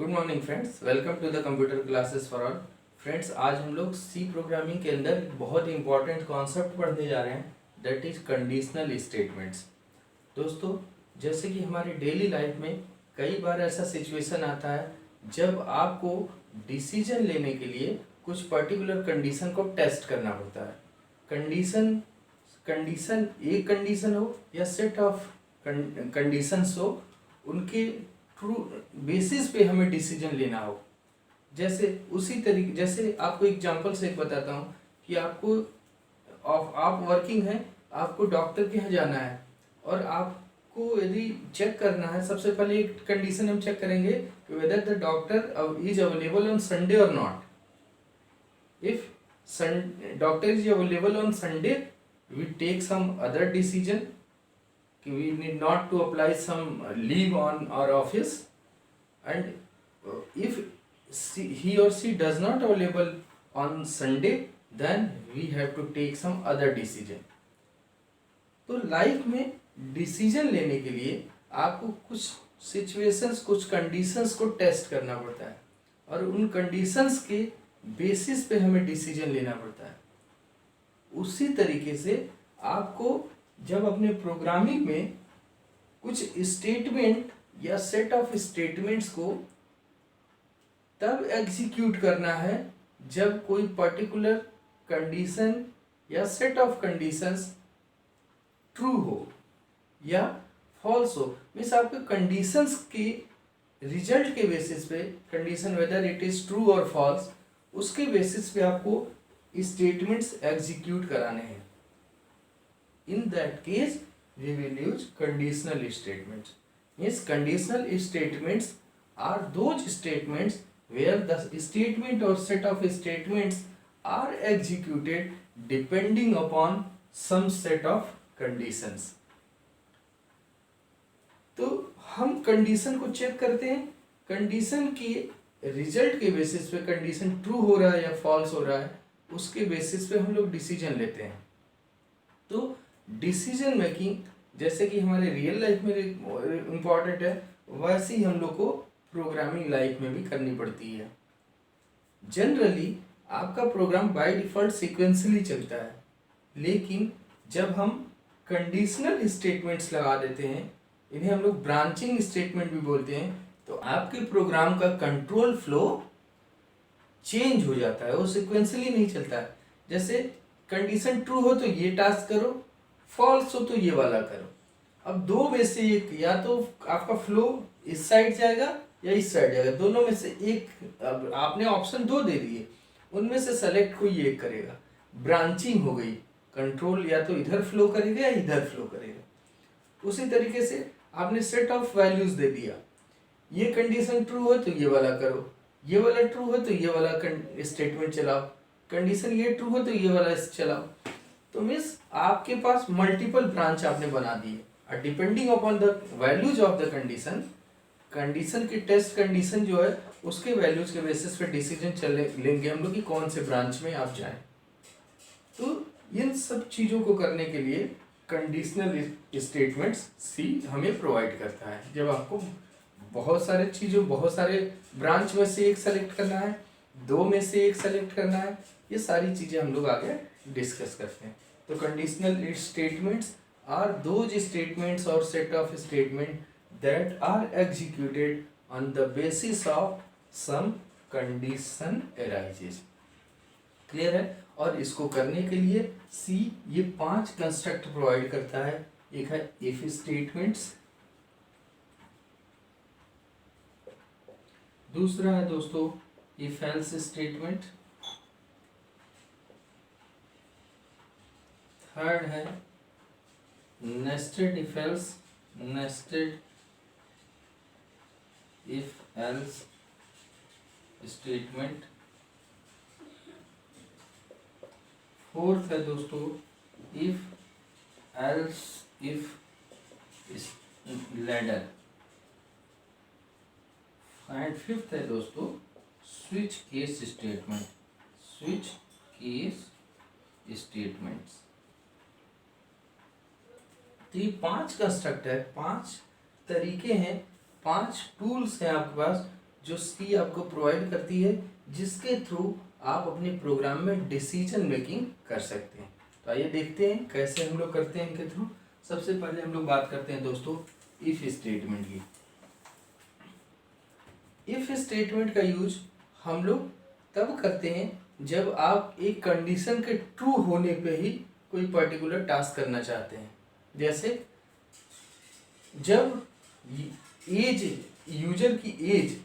Good morning friends, welcome to the computer classes for all. Friends, आज हम लोग सी programming के अंदर बहुत ही इंपॉर्टेंट कॉन्सेप्ट पढ़ने जा रहे हैं, दैट इज कंडीशनल स्टेटमेंट्स। दोस्तों, जैसे कि हमारे डेली लाइफ में कई बार ऐसा सिचुएशन आता है जब आपको डिसीजन लेने के लिए कुछ पर्टिकुलर कंडीशन को टेस्ट करना पड़ता है। कंडीशन कंडीशन एक कंडीशन हो या सेट ऑफ कंडीशंस हो, उनके ट्रू बेसिस पे हमें डिसीजन लेना हो। जैसे उसी तरीके, जैसे आपको एग्जांपल से एक बताता हूँ कि आप वर्किंग हैं, आपको डॉक्टर के यहाँ जाना है और आपको यदि चेक करना है, सबसे पहले एक कंडीशन हम चेक करेंगे कि whether the doctor is available on Sunday और not. If doctor is available on Sunday, we take some other decision, we need not to apply some leave on our office, and if he or she does not available on Sunday, then we have to take some other decision. तो life में decision लेने के लिए आपको कुछ situations, कुछ conditions को test करना पड़ता है और उन कंडीशंस के बेसिस पे हमें डिसीजन लेना पड़ता है। उसी तरीके से आपको जब अपने प्रोग्रामिंग में कुछ स्टेटमेंट या सेट ऑफ स्टेटमेंट्स को तब एग्जीक्यूट करना है जब कोई पर्टिकुलर कंडीशन या सेट ऑफ कंडीशंस ट्रू हो या फॉल्स हो। मीन्स आपके कंडीशंस के रिजल्ट के बेसिस पे, condition weather it is true और फॉल्स, उसके बेसिस पे आपको स्टेटमेंट्स एग्जीक्यूट कराने हैं। In that case, we will use conditional statements. Means conditional statements are those statements where the statement or set of statements are executed depending upon some set of conditions. तो हम condition को check करते हैं, condition के result के basis पे condition true हो रहा है या फॉल्स हो रहा है, उसके बेसिस पे हम लोग डिसीजन लेते हैं। तो डिसीजन मेकिंग जैसे कि हमारे रियल लाइफ में इम्पॉर्टेंट है, वैसे ही हम लोग को प्रोग्रामिंग लाइफ में भी करनी पड़ती है। जनरली आपका प्रोग्राम बाय डिफ़ॉल्ट सीक्वेंसली चलता है, लेकिन जब हम कंडीशनल स्टेटमेंट्स लगा देते हैं, इन्हें हम लोग ब्रांचिंग स्टेटमेंट भी बोलते हैं, तो आपके प्रोग्राम का कंट्रोल फ्लो चेंज हो जाता है, वो सीक्वेंसली नहीं चलता है। जैसे कंडीशन ट्रू हो तो ये टास्क करो, फॉल्स हो तो ये वाला करो। अब दो में से एक, या तो आपका फ्लो इस साइड जाएगा या इस साइड जाएगा, दोनों में से एक। अब आपने ऑप्शन दो दे दिए, उनमें से सेलेक्ट कोई एक करेगा। ब्रांचिंग हो गई, कंट्रोल या तो इधर फ्लो करेगा या इधर फ्लो करेगा। उसी तरीके से आपने सेट ऑफ वैल्यूज दे दिया, ये कंडीशन ट्रू हो तो ये वाला करो, ये वाला ट्रू हो तो ये वाला स्टेटमेंट चलाओ, कंडीशन ये ट्रू हो तो ये वाला चलाओ। तो मीन्स आपके पास मल्टीपल ब्रांच आपने बना दिए, और depending upon the values of the condition, condition की टेस्ट कंडीशन जो है उसके वैल्यूज के बेसिस पे डिसीजन लेंगे हम लोग कि कौन से ब्रांच में आप जाएं। तो इन सब चीज़ों को करने के लिए कंडीशनल स्टेटमेंट्स सी हमें प्रोवाइड करता है। जब आपको बहुत सारे ब्रांच में से एक सेलेक्ट करना है, दो में से एक सेलेक्ट करना है, ये सारी चीज़ें हम लोग आगे डिस्कस करते हैं। तो conditional statements are those statements और set of statement that are executed on the basis of some condition arises. Clear है? और इसको करने के लिए सी ये 5 कंस्ट्रक्ट प्रोवाइड करता है। एक है इफ स्टेटमेंट्स, दूसरा है दोस्तों इफ एल्स स्टेटमेंट, थर्ड है nested if else, nested if else statement, fourth है दोस्तों if else if ladder, and fifth है दोस्तों switch case statement, switch case statements. तो ये 5 कंस्ट्रक्ट है, 5 तरीके हैं, 5 टूल्स हैं आपके पास जो सी आपको प्रोवाइड करती है, जिसके थ्रू आप अपने प्रोग्राम में डिसीजन मेकिंग कर सकते हैं। तो आइए देखते हैं कैसे हम लोग करते हैं इनके थ्रू। सबसे पहले हम लोग बात करते हैं दोस्तों इफ स्टेटमेंट की। इफ स्टेटमेंट का यूज हम लोग तब करते हैं जब आप एक कंडीशन के ट्रू होने पे ही कोई पर्टिकुलर टास्क करना चाहते हैं। जैसे जब एज, यूजर की एज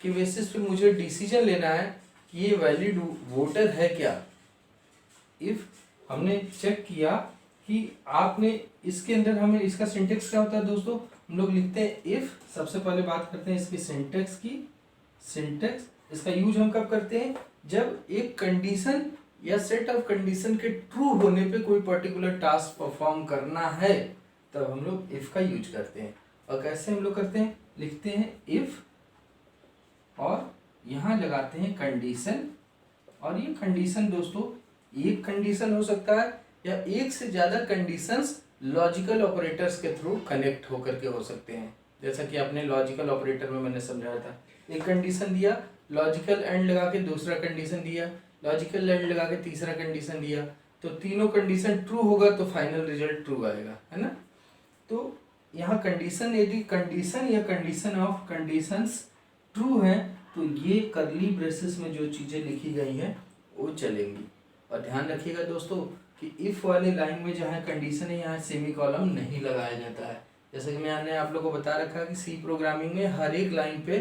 के बेसिस पे मुझे डिसीजन लेना है कि ये वैलिड वोटर है क्या। इफ हमने चेक किया कि आपने इसके अंदर, हमें इसका सिंटेक्स क्या होता है दोस्तों, हम लोग लिखते हैं इफ। सबसे पहले बात करते हैं इसकी सिंटेक्स की। सिंटेक्स इसका यूज हम कब करते हैं, जब एक कंडीशन या सेट ऑफ कंडीशन के ट्रू होने पे कोई पर्टिकुलर टास्क परफॉर्म करना है, तब हम लोग इफ का यूज करते हैं। और कैसे हम लोग करते हैं, लिखते हैं इफ और यहाँ लगाते हैं कंडीशन। और ये कंडीशन दोस्तों एक कंडीशन हो सकता है या एक से ज़्यादा कंडीशंस लॉजिकल ऑपरेटर्स के थ्रू कनेक्ट होकर के हो सकते हैं। जैसा कि आपने लॉजिकल ऑपरेटर में मैंने समझाया था, एक कंडीशन दिया, लॉजिकल एंड लगा के दूसरा कंडीशन दिया, लॉजिकल एंड लगा के तीसरा कंडीशन दिया, तो तीनों कंडीशन ट्रू होगा तो फाइनल रिजल्ट ट्रू आएगा, है ना। तो यहाँ कंडीशन, यदि कंडीशन या कंडीशन ऑफ कंडीशंस ट्रू है तो ये करली ब्रेसेस में जो चीज़ें लिखी गई हैं वो चलेंगी। और ध्यान रखिएगा दोस्तों कि इफ वाले लाइन में जहाँ कंडीशन है यहाँ सेमी कॉलम नहीं लगाया जाता है। जैसे कि मैंने आप लोगों को बता रखा कि सी प्रोग्रामिंग में हर एक लाइन पे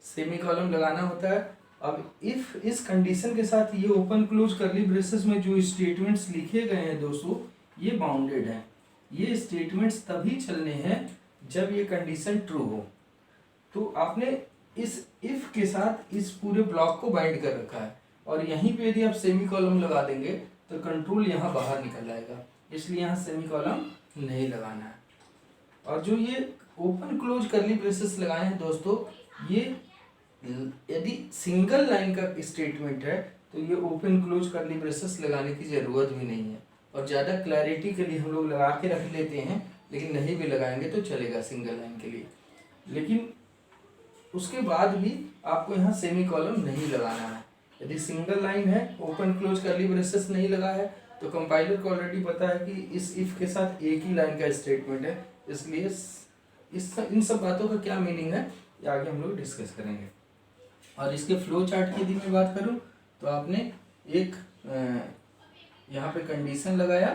सेमी कॉलम लगाना होता है। अब इफ इस कंडीशन के साथ ये ओपन क्लोज करली ब्रेसेस में जो स्टेटमेंट्स लिखे गए हैं दोस्तों, ये बाउंडेड हैं। ये स्टेटमेंट्स तभी चलने हैं जब ये कंडीशन ट्रू हो। तो आपने इस इफ के साथ इस पूरे ब्लॉक को बाइंड कर रखा है, और यहीं पे यदि आप सेमी कॉलम लगा देंगे तो कंट्रोल यहाँ बाहर निकल आएगा, इसलिए यहाँ सेमी कॉलम नहीं लगाना है। और जो ये ओपन क्लोज करली ब्रेसेस लगाए हैं दोस्तों, ये यदि सिंगल लाइन का स्टेटमेंट है तो ये ओपन क्लोज करली ब्रेसेस लगाने की ज़रूरत भी नहीं है। और ज़्यादा क्लैरिटी के लिए हम लोग लगा के रख लेते हैं, लेकिन नहीं भी लगाएंगे तो चलेगा सिंगल लाइन के लिए। लेकिन उसके बाद भी आपको यहाँ सेमी कॉलम नहीं लगाना है। यदि सिंगल लाइन है, ओपन क्लोज करली ब्रेसेस नहीं लगा है, तो कंपाइलर को ऑलरेडी पता है कि इस इफ के साथ एक ही लाइन का स्टेटमेंट है, इसलिए इन सब बातों का क्या मीनिंग है ये आगे हम लोग डिस्कस करेंगे। और इसके फ्लो चार्ट की यदि मैं बात करूं तो आपने एक यहाँ पे कंडीशन लगाया,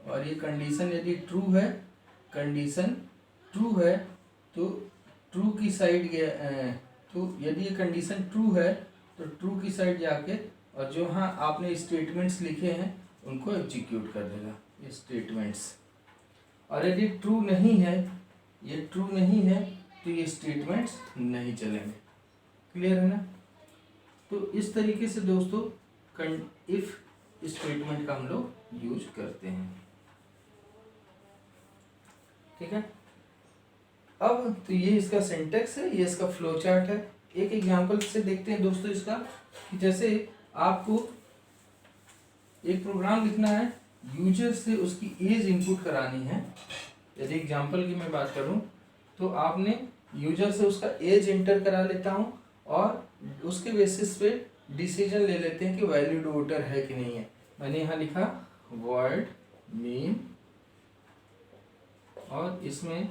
और ये कंडीशन यदि ट्रू है, कंडीशन ट्रू है तो ट्रू की साइड गया, तो यदि ये कंडीशन ट्रू है तो ट्रू की साइड जाके और जो हाँ आपने स्टेटमेंट्स लिखे हैं उनको एग्जीक्यूट कर देगा, ये स्टेटमेंट्स। और यदि ट्रू नहीं है, ये ट्रू नहीं है तो ये स्टेटमेंट्स नहीं चलेंगे। क्लियर है ना। तो इस तरीके से दोस्तों इफ स्टेटमेंट का हम लोग यूज करते हैं। ठीक है। अब तो ये इसका सिंटेक्स है, ये इसका फ्लो चार्ट है। एक एग्जांपल से देखते हैं दोस्तों इसका, कि जैसे आपको एक प्रोग्राम लिखना है, यूजर से उसकी एज इनपुट करानी है। यदि एग्जांपल की मैं बात करूं तो आपने यूजर से उसका एज इंटर करा लेता हूं और उसके बेसिस पे डिसीजन ले लेते हैं कि वैलिड वोटर है कि नहीं है। मैंने यहाँ लिखा वर्ड मीन और इसमें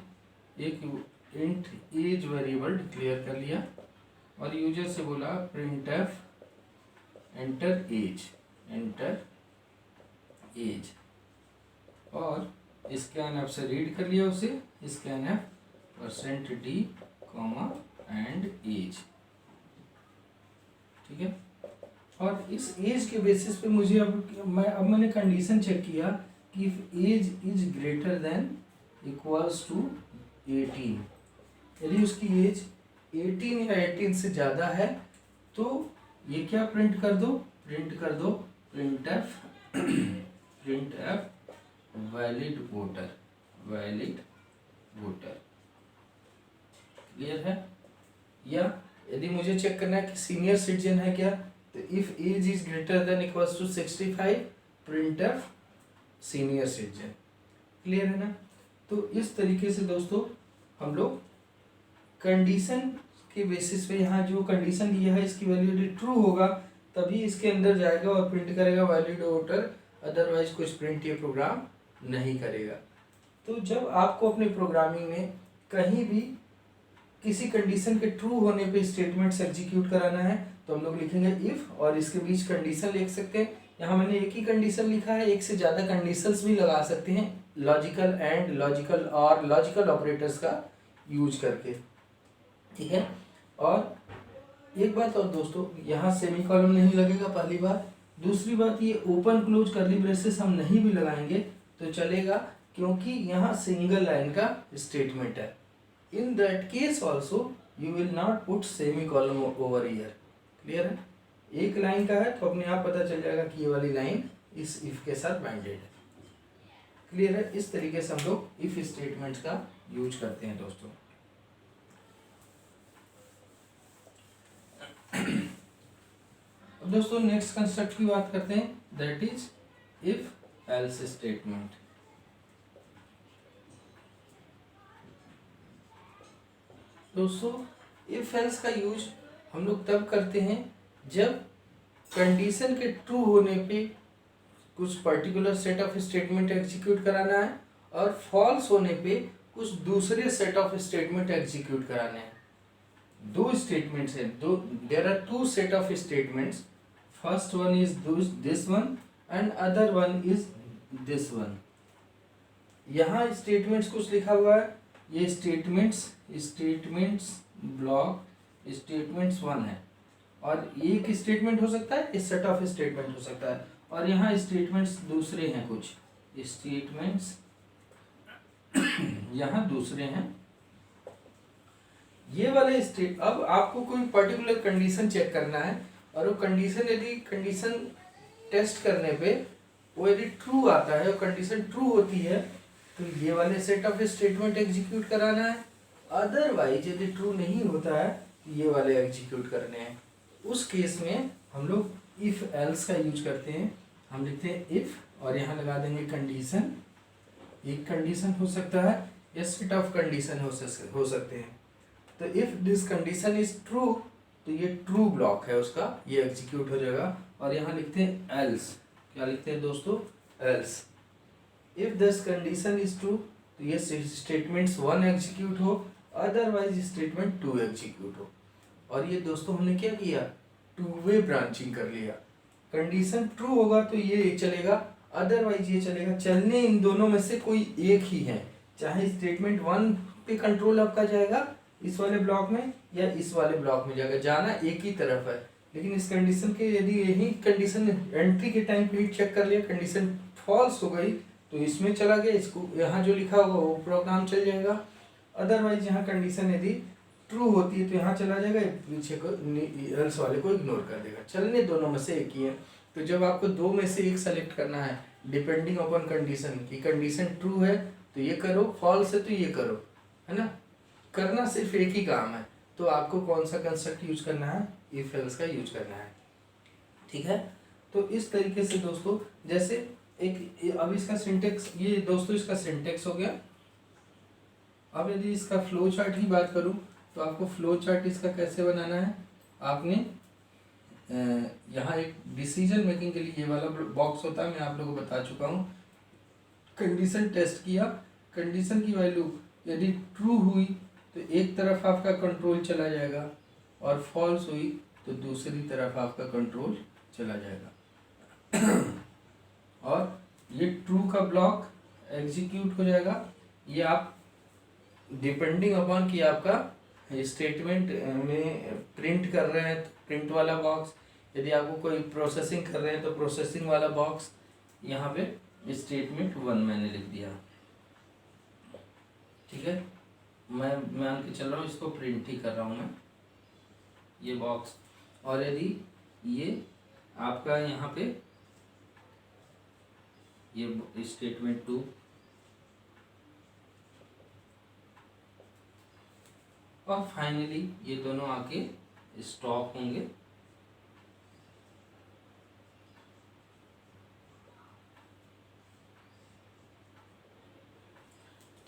एक इंट एज वेरिएबल डिक्लेयर कर लिया और यूजर से बोला printf एंटर एज और स्कैनफ से रीड कर लिया उसे, स्कैनफ %d एंड एज। ठीक है। और इस एज के बेसिस पे मुझे मैंने कंडीशन चेक किया कि if age is greater than equals to 18, यदि उसकी एज 18 या 18 से ज़्यादा है तो ये क्या प्रिंट कर दो printf वैलिड वोटर। क्लियर है। या यदि मुझे चेक करना है कि सीनियर सिटीजन है क्या, तो if age is greater than equals to 65 printf senior citizen. Clear है ना। तो इस तरीके से दोस्तों हम लोग कंडीशन के बेसिस पे यहाँ जो कंडीशन दिया है इसकी वैल्यू यदि ट्रू होगा तभी इसके अंदर जाएगा और प्रिंट करेगा वैलिड वोटर, अदरवाइज कुछ प्रिंट ये प्रोग्राम नहीं करेगा। तो जब आपको अपने प्रोग्रामिंग में कहीं भी किसी कंडीशन के ट्रू होने पे स्टेटमेंट्स एग्जीक्यूट कराना है तो हम लोग लिखेंगे इफ और इसके बीच कंडीशन लिख सकते हैं। यहाँ मैंने एक ही कंडीशन लिखा है, एक से ज़्यादा कंडीशंस भी लगा सकते हैं लॉजिकल एंड, लॉजिकल और लॉजिकल ऑपरेटर्स का यूज करके, ठीक है। और एक बात और दोस्तों, यहाँ सेमीकोलन नहीं लगेगा पहली बात। दूसरी बात, ये ओपन क्लोज कर्ली ब्रेसेस हम नहीं भी लगाएंगे तो चलेगा, क्योंकि यहाँ सिंगल लाइन का स्टेटमेंट है। In that case also you will not put semicolon over year. Clear है? एक लाइन का है तो अपने आप पता चल जाएगा कि ये वाली लाइन इस इफ के साथ बाइंडेड है। क्लियर है? इस तरीके से हम लोग इफ स्टेटमेंट्स का यूज करते हैं दोस्तों। अब दोस्तों नेक्स्ट कंस्ट्रक्ट की बात करते हैं, that is if else statement. दोस्तों इफ एल्स का यूज हम लोग तब करते हैं जब कंडीशन के ट्रू होने पे कुछ particular set of statement execute कराना है और फॉल्स होने पे कुछ दूसरे सेट ऑफ स्टेटमेंट एग्जीक्यूट कराने हैं। दो स्टेटमेंट्स हैं, दो, there are two set of statements, first one is this one and other one is this one. यहाँ स्टेटमेंट्स कुछ लिखा हुआ है, ये स्टेटमेंट्स ब्लॉक स्टेटमेंट्स वन है और एक स्टेटमेंट हो सकता है, इस सेट ऑफ स्टेटमेंट हो सकता है, और यहाँ स्टेटमेंट्स दूसरे हैं, कुछ स्टेटमेंट्स यहाँ दूसरे हैं। ये वाले स्टेट, अब आपको कोई पर्टिकुलर कंडीशन चेक करना है और वो कंडीशन यदि कंडीशन टेस्ट करने पे वो यदि ट्रू आता है और कंडीशन ट्रू होती है तो ये वाले सेट ऑफ स्टेटमेंट एग्जीक्यूट कराना है, अदरवाइज यदि ट्रू नहीं होता है तो ये वाले एग्जीक्यूट करने हैं। उस केस में हम लोग इफ एल्स का यूज करते हैं। हम लिखते हैं इफ और यहाँ लगा देंगे कंडीशन। एक कंडीशन हो सकता है या सेट ऑफ कंडीशन हो सकते हैं। तो if this condition is true तो ये ट्रू ब्लॉक है उसका, ये एग्जीक्यूट हो जाएगा। और यहाँ लिखते हैं एल्स, क्या लिखते हैं दोस्तों? Else. If this condition is true तो ये स्टेटमेंट्स वन एग्जीक्यूट हो, अदरवाइज स्टेटमेंट टू एग्जीक्यूट हो। और ये दोस्तों हमने क्या किया? टू वे ब्रांचिंग कर लिया। कंडीशन ट्रू होगा तो ये चलेगा, अदरवाइज ये चलेगा। चलने इन दोनों में से कोई एक ही है, चाहे स्टेटमेंट वन पे कंट्रोल आपका जाएगा इस वाले ब्लॉक में या इस वाले ब्लॉक में जाएगा, जाना एक ही तरफ है। लेकिन इस कंडीशन के यदि यही कंडीशन एंट्री के टाइम पे चेक कर लिया, कंडीशन फॉल्स हो गई तो इसमें चला गया, इसको यहाँ जो लिखा होगा वो प्रोग्राम चल जाएगा। अदरवाइज यहाँ कंडीशन यदि ट्रू होती है तो यहाँ चला जाएगा, पीछे को एल्स वाले को इग्नोर कर देगा। चलने दोनों में से एक ही है। तो जब आपको दो में से एक सेलेक्ट करना है डिपेंडिंग अपॉन कंडीशन की, कंडीशन ट्रू है तो ये करो, फॉल्स है तो ये करो, है ना। करना सिर्फ एक ही काम है, तो आपको कौन सा कंस्ट्रक्ट यूज करना है? इफ एल्स का यूज करना है, ठीक है। तो इस तरीके से दोस्तों, जैसे एक अब इसका सिंटेक्स, ये दोस्तों इसका सिंटेक्स हो गया। अब यदि इसका फ्लो चार्ट की बात करूं तो आपको फ्लो चार्ट इसका कैसे बनाना है? आपने यहाँ एक डिसीजन मेकिंग के लिए ये वाला बॉक्स होता है, मैं आप लोगों को बता चुका हूँ। कंडीशन टेस्ट किया, कंडीशन की वैल्यू यदि ट्रू हुई तो एक तरफ आपका कंट्रोल चला जाएगा और फॉल्स हुई तो दूसरी तरफ आपका कंट्रोल चला जाएगा। और ये ट्रू का ब्लॉक एग्जीक्यूट हो जाएगा। ये आप डिपेंडिंग अपॉन कि आपका स्टेटमेंट में प्रिंट कर रहे हैं तो प्रिंट वाला बॉक्स, यदि आपको कोई प्रोसेसिंग कर रहे हैं तो प्रोसेसिंग वाला बॉक्स। यहाँ पे स्टेटमेंट वन मैंने लिख दिया, ठीक है। मैं मान के चल रहा हूँ इसको प्रिंट ही कर रहा हूँ मैं, ये बॉक्स। और यदि ये आपका यहाँ पे ये स्टेटमेंट टू, और फाइनली ये दोनों आके स्टॉप होंगे।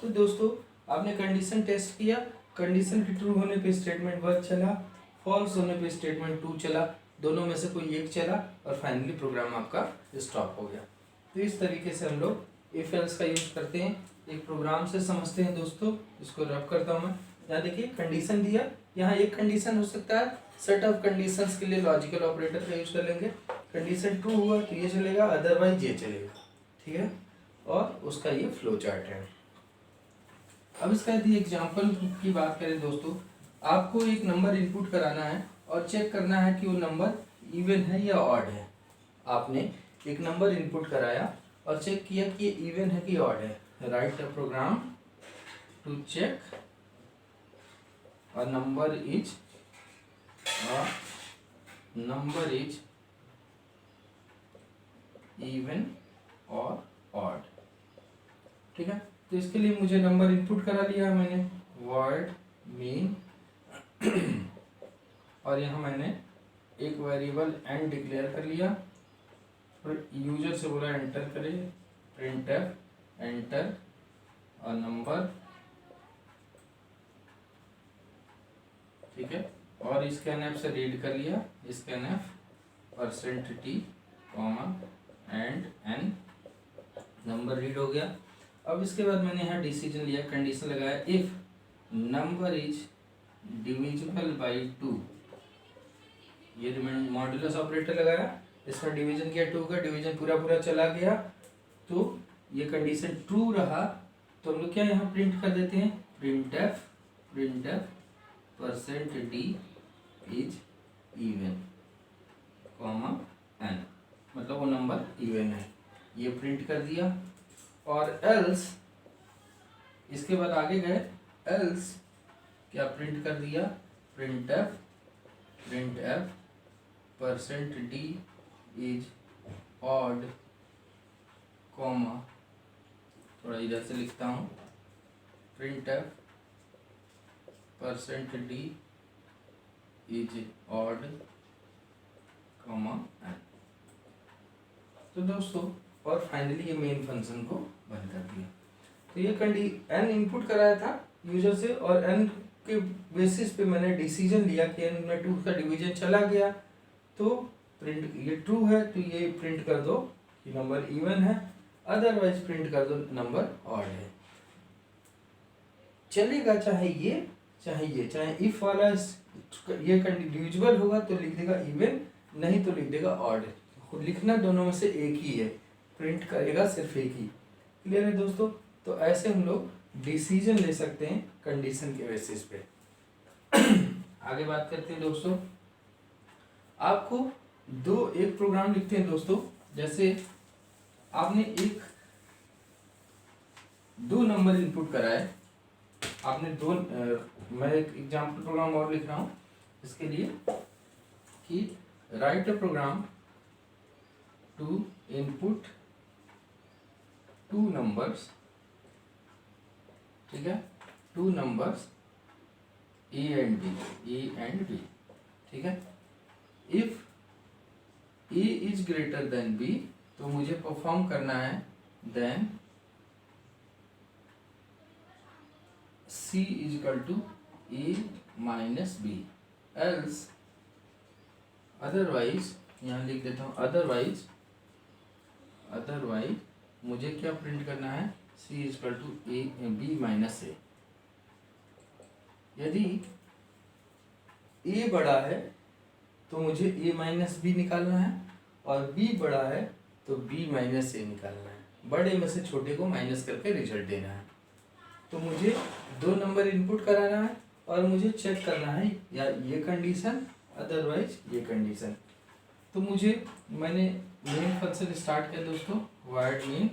तो दोस्तों आपने कंडीशन टेस्ट किया, कंडीशन के ट्रू होने पे स्टेटमेंट 1 चला, फॉल्स होने पे स्टेटमेंट 2 चला, दोनों में से कोई एक चला और फाइनली प्रोग्राम आपका स्टॉप हो गया। तो इस तरीके से हम लोग इफ एल्स का यूज करते हैं, एक प्रोग्राम से समझते हैं दोस्तों। इसको रब करता हूँ मैं। यहाँ देखिए कंडीशन दिया, यहाँ एक कंडीशन हो सकता है, सेट ऑफ कंडीशंस के लिए लॉजिकल ऑपरेटर का यूज कर लेंगे। कंडीशन ट्रू हुआ तो ये चलेगा, अदरवाइज ये चलेगा, ठीक है। और उसका ये फ्लो चार्ट है। अब इसका यदि एग्जाम्पल की बात करें दोस्तों, आपको एक नंबर इनपुट कराना है और चेक करना है कि वो नंबर इवन है या ऑड है। आपने एक नंबर इनपुट कराया और चेक किया कि ये इवन है कि ऑड है। Write a program to check a number is even और ऑड, ठीक है। तो इसके लिए मुझे नंबर इनपुट करा लिया मैंने, वर्ड मीन और यहाँ मैंने एक वेरिएबल एन डिक्लेयर कर लिया। फिर यूजर से बोला एंटर करे, प्रिंटफ एंटर अ नंबर, ठीक है। और स्कैनएफ से रीड कर लिया, scanf %t comma and n, number read हो गया। अब इसके बाद मैंने यहाँ डिसीजन लिया, कंडीशन लगाया, if number is divisible by 2, ये मॉड्यूलस ऑपरेटर लगाया, इसमें डिवीजन किया 2 का, डिवीजन पूरा पूरा चला गया तो ये कंडीशन ट्रू रहा तो हम लोग क्या यहाँ प्रिंट कर देते हैं, printf %d is even comma n, मतलब वो नंबर इवन है, ये प्रिंट कर दिया। और एल्स, इसके बाद आगे गए, एल्स क्या प्रिंट कर दिया, printf %d is odd comma, थोड़ा इधर से लिखता हूँ, printf %d is odd comma n. तो दोस्तों और फाइनली ये मेन फंक्शन को बंद कर दिया। तो ये एन इनपुट कराया था यूजर से और एन के बेसिस पे मैंने डिसीजन लिया कि एन में 2 का डिवीजन चला गया तो प्रिंट, ये ट्रू है तो ये प्रिंट कर दो कि नंबर इवन है, अदरवाइज प्रिंट कर दो नंबर ऑड है। चलेगा चाहे ये चाहे इफ वाला ये डिविजिबल होगा तो लिख देगा इवन, नहीं तो लिख देगा ऑड। लिखना दोनों में से एक ही है, प्रिंट करेगा सिर्फ एक ही। क्लियर है दोस्तों। तो ऐसे हम लोग डिसीजन ले सकते हैं कंडीशन के बेसिस पे। आगे बात करते हैं दोस्तों, आपको एक प्रोग्राम लिखते हैं दोस्तों, जैसे आपने दो नंबर इनपुट कराए, आपने मैं एक एग्जाम्पल प्रोग्राम और लिख रहा हूं इसके लिए कि write a program to input 2 numbers, ठीक है, 2 numbers a and b, ठीक है। If a is greater than b तो मुझे परफॉर्म करना है then c is equal to a minus b, else otherwise, यहाँ लिख देता हूँ, अदरवाइज मुझे क्या प्रिंट करना है, c is equal to A b minus A. यदि a बड़ा है तो मुझे a माइनस बी निकालना है और b बड़ा है तो b माइनस ए निकालना है। बड़े में से छोटे को माइनस करके रिजल्ट देना है। तो मुझे 2 नंबर इनपुट कराना है और मुझे चेक करना है या ये कंडीशन अदरवाइज ये कंडीशन। तो मैंने मेन फंक्शन स्टार्ट किया दोस्तों, वाइड मेन,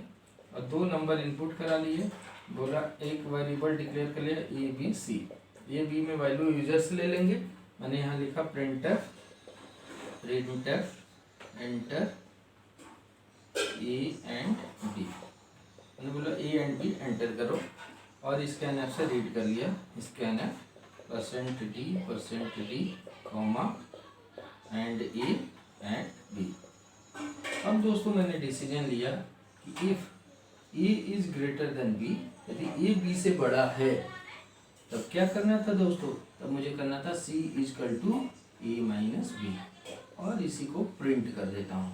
और 2 नंबर इनपुट करा लिए, बोला एक वेरिएबल डिक्लेयर कर लिया a b c, a b में वैल्यू यूजर से ले लेंगे। मैंने यहाँ लिखा printf enter a and b, मैंने बोला ए एंड बी एंटर करो और स्कैनएफ से रीड कर लिया, scanf %d comma and a and b. अब दोस्तों मैंने डिसीजन लिया कि if a is greater than b, यदि ए बी से बड़ा है तब क्या करना था दोस्तों, तब मुझे करना था c is equal to a minus b, और इसी को प्रिंट कर देता हूँ,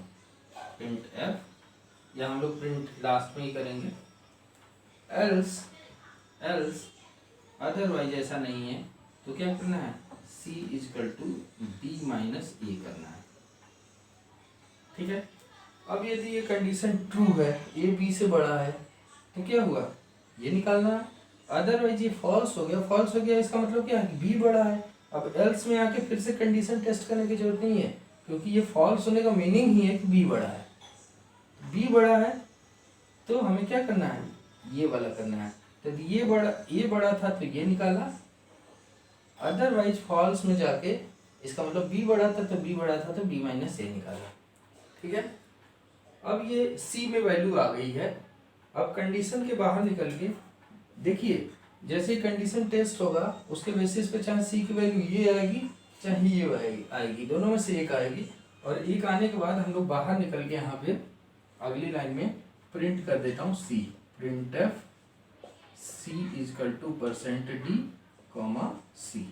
प्रिंट f, या हम लोग प्रिंट लास्ट में ही करेंगे। एल्स अदरवाइज ऐसा नहीं है तो क्या करना है, c is equal to b minus A करना है। ठीक है, अब यदि ये कंडीशन ट्रू है, a b से बड़ा है, तो क्या हुआ, ये निकालना है। अदरवाइज ये फॉल्स हो गया, फॉल्स हो गया इसका मतलब क्या है, b बड़ा है। अब एल्स में आके फिर से कंडीशन टेस्ट करने की जरूरत नहीं है, क्योंकि ये फॉल्स होने का मीनिंग ही है कि b बड़ा है। b बड़ा है तो हमें क्या करना है, ये वाला करना है। तो ये बड़ा था तो ये निकाला, अदरवाइज फॉल्स में जाके इसका मतलब b बड़ा था तो b बड़ा था तो b माइनस ए निकाला। ठीक है, अब ये c में वैल्यू आ गई है। अब कंडीशन के बाहर निकल के देखिए, जैसे कंडीशन टेस्ट होगा उसके बेसिस पे चाहे c की वैल्यू ये आएगी चाहे ये आएगी, दोनों में से एक आएगी। और एक आने के बाद हम लोग बाहर निकल के यहाँ पे अगली लाइन में प्रिंट कर देता हूँ c, printf c is equal to %d comma c।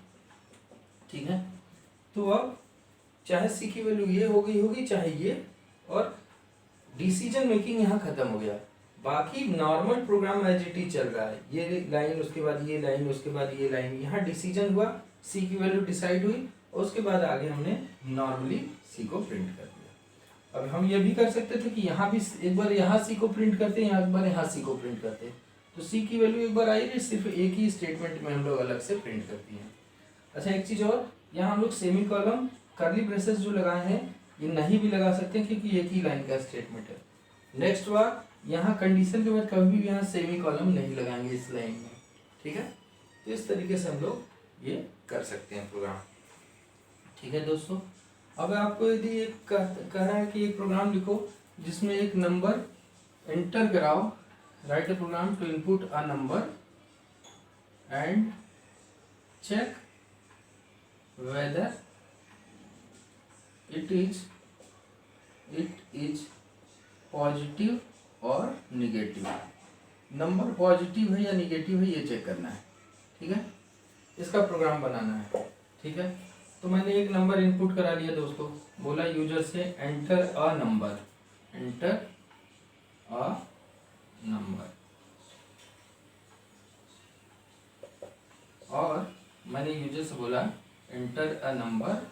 ठीक है, तो अब चाहे c की वैल्यू ये होगी चाहे ये, और डिसीजन मेकिंग यहाँ खत्म हो गया। बाकी normal program as it is चल रहा है, ये लाइन उसके बाद ये लाइन उसके बाद ये लाइन, यहाँ डिसीजन हुआ, c की वैल्यू डिसाइड हुई, और उसके बाद आगे हमने नॉर्मली c को प्रिंट कर दिया। अब हम ये भी कर सकते थे कि यहाँ भी एक बार यहाँ c को प्रिंट करते हैं, एक बार यहाँ c को प्रिंट करते हैं, तो c की वैल्यू एक बार आई, सिर्फ एक ही स्टेटमेंट में हम लोग अलग से प्रिंट करती हैं। अच्छा, एक चीज़ और, यहाँ हम लोग सेमी कॉलम कर्ली ब्रेसेस जो लगाए हैं ये नहीं भी लगा सकते हैं, क्योंकि एक ही लाइन का स्टेटमेंट है। नेक्स्ट बार यहाँ कंडीशन के बाद कभी भी यहाँ सेमी कॉलम नहीं लगाएंगे इस लाइन में। ठीक है, तो इस तरीके से हम लोग ये कर सकते हैं प्रोग्राम। ठीक है दोस्तों, अब आपको यदि एक कह रहा है कि एक प्रोग्राम लिखो जिसमें एक नंबर एंटर कराओ, write a program to input a number and check whether it is positive और निगेटिव। नंबर पॉजिटिव है या निगेटिव है ये चेक करना है। ठीक है, इसका प्रोग्राम बनाना है। ठीक है, तो मैंने एक नंबर इनपुट करा लिया दोस्तों, बोला यूजर से enter a number, enter a number, और मैंने यूजर से बोला एंटर अ नंबर,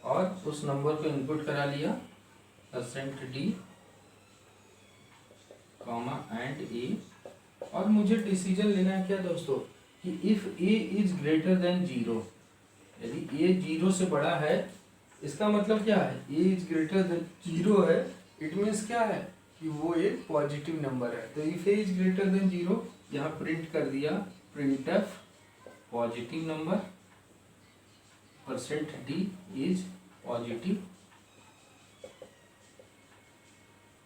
और उस नंबर को इनपुट करा लिया %d कॉमा एंड ए, और मुझे डिसीजन लेना है क्या दोस्तों, कि if a is greater than 0, यदि a 0 से बड़ा है, इसका मतलब क्या है, a इज ग्रेटर देन 0 है, इट मीन्स क्या है कि वो एक पॉजिटिव नंबर है। तो if a is greater than 0 यहाँ प्रिंट कर दिया, print F positive number, %d is positive,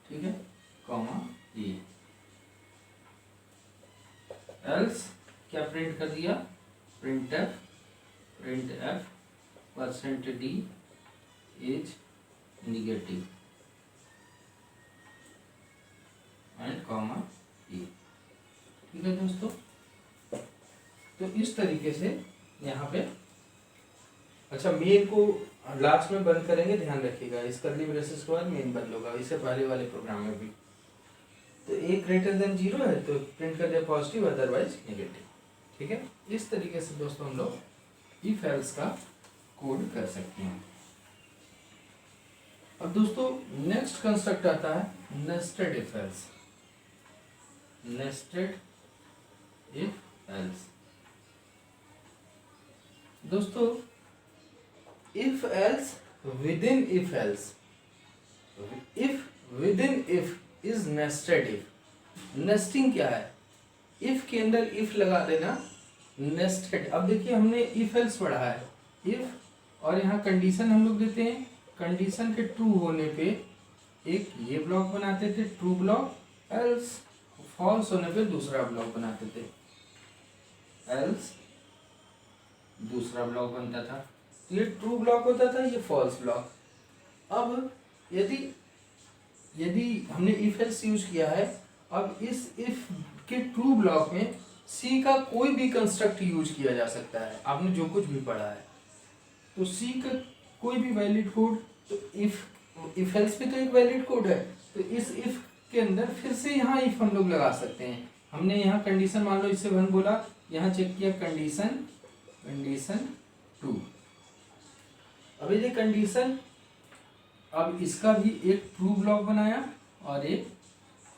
ठीक है, कॉमा ए। एल्स क्या प्रिंट कर दिया, print F %d is negative and comma A. ठीक है दोस्तों, तो इस तरीके से यहाँ पे, अच्छा मेन को लास्ट में बंद करेंगे, ध्यान रखिएगा, इस कर्ली ब्रेसेस के बाद मेन बंद होगा, इससे पहले वाले प्रोग्राम में भी। तो a ग्रेटर देन 0 है तो प्रिंट कर दिया पॉजिटिव, अदरवाइज नेगेटिव। ठीक है, इस तरीके से दोस्तों हम लोग इफ एल्स का कोड कर सकते हैं। अब दोस्तों नेक्स्ट कंस्ट्रक्ट आता है nested if else, nested if else. दोस्तों if else within if else, if within if is nested if. Nesting क्या है, इफ के अंदर इफ लगा देना, नेस्टेड। अब देखिए हमने इफ एल्स पढ़ा है, इफ, और यहाँ कंडीशन हम लोग देते हैं, कंडीशन के ट्रू होने पे एक ये ब्लॉक बनाते थे ट्रू ब्लॉक, एल्स फॉल्स होने पे दूसरा ब्लॉक बनाते थे, एल्स दूसरा ब्लॉक बनता था। तो ये ट्रू ब्लॉक होता था, ये फॉल्स ब्लॉक। अब यदि हमने इफ एल्स यूज किया है, अब इस इफ के ट्रू ब्लॉक में सी का कोई भी कंस्ट्रक्ट यूज किया जा सकता है, आपने जो कुछ भी पढ़ा है। तो सी का कोई भी वैलिड कोड, तो इफ एल्स भी तो एक वैलिड कोड है, तो इस इफ के अंदर फिर से यहाँ इफ हम लोग लगा सकते हैं। हमने यहाँ कंडीशन मान लो इससे 1 बोला, यहाँ चेक किया कंडीशन 2। अब ये कंडीशन, अब इसका भी एक ट्रू ब्लॉक बनाया और एक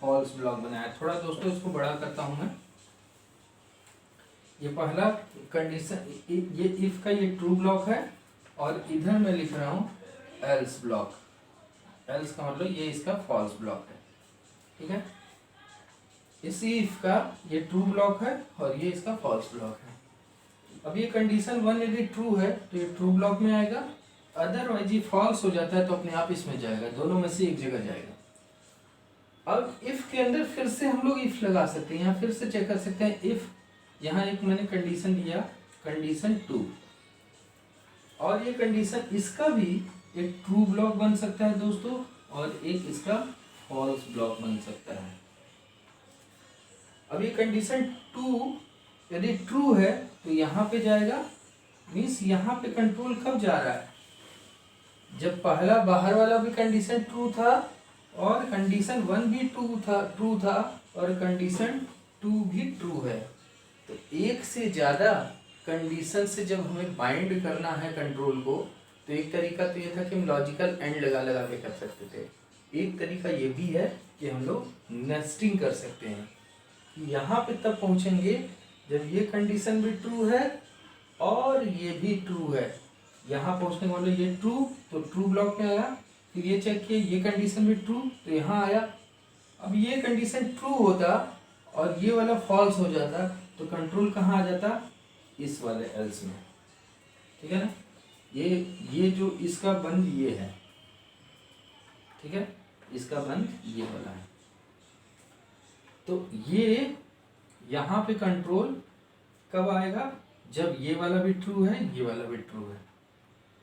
फॉल्स ब्लॉक बनाया। थोड़ा दोस्तों इसको बड़ा करता हूं मैं। ये पहला कंडीशन, ये इफ का ये ट्रू ब्लॉक है और इधर मैं लिख रहा हूं एल्स ब्लॉक। एल्स का मतलब ये इसका फॉल्स ब्लॉक है, ठीक है। इसी इफ का ये ट्रू ब्लॉक है और ये इसका फॉल्स ब्लॉक है। अब ये कंडीशन 1 यदि ट्रू है तो ये ट्रू ब्लॉक में आएगा, अदरवाइज ये फॉल्स हो जाता है तो अपने आप इसमें जाएगा, दोनों में से एक जगह जाएगा। अब इफ के अंदर फिर से हम लोग इफ लगा सकते हैं, यहाँ फिर से चेक कर सकते हैं इफ, यहाँ एक मैंने कंडीशन दिया कंडीशन 2, और ये कंडीशन इसका भी एक ट्रू ब्लॉक बन सकता है दोस्तों और एक इसका फॉल्स ब्लॉक बन सकता है। अब ये कंडीशन 2 यदि ट्रू है तो यहाँ पे जाएगा, मीन्स यहाँ पे कंट्रोल कब जा रहा है, जब पहला बाहर वाला भी कंडीशन ट्रू था और कंडीशन 1 भी ट्रू था और कंडीशन 2 भी ट्रू है। तो एक से ज़्यादा कंडीशन से जब हमें बाइंड करना है कंट्रोल को, तो एक तरीका तो ये था कि हम लॉजिकल एंड लगा लगा के कर सकते थे। एक तरीका ये भी है कि हम लोग नेस्टिंग कर सकते हैं कि यहाँ पे तब पहुँचेंगे जब ये कंडीशन भी ट्रू है और ये भी ट्रू है। यहाँ पहुँचने वाले ये ट्रू, तो ट्रू ब्लॉक में आया, फिर ये चेक किया ये कंडीशन भी ट्रू तो यहाँ आया। अब ये कंडीशन ट्रू होता और ये वाला फॉल्स हो जाता तो कंट्रोल कहाँ आ जाता, इस वाले एल्स में, ठीक है ना। ये जो इसका बंद ये है, ठीक है, इसका बंद ये वाला है। तो ये यहाँ पे कंट्रोल कब आएगा, जब ये वाला भी ट्रू है ये वाला भी ट्रू है।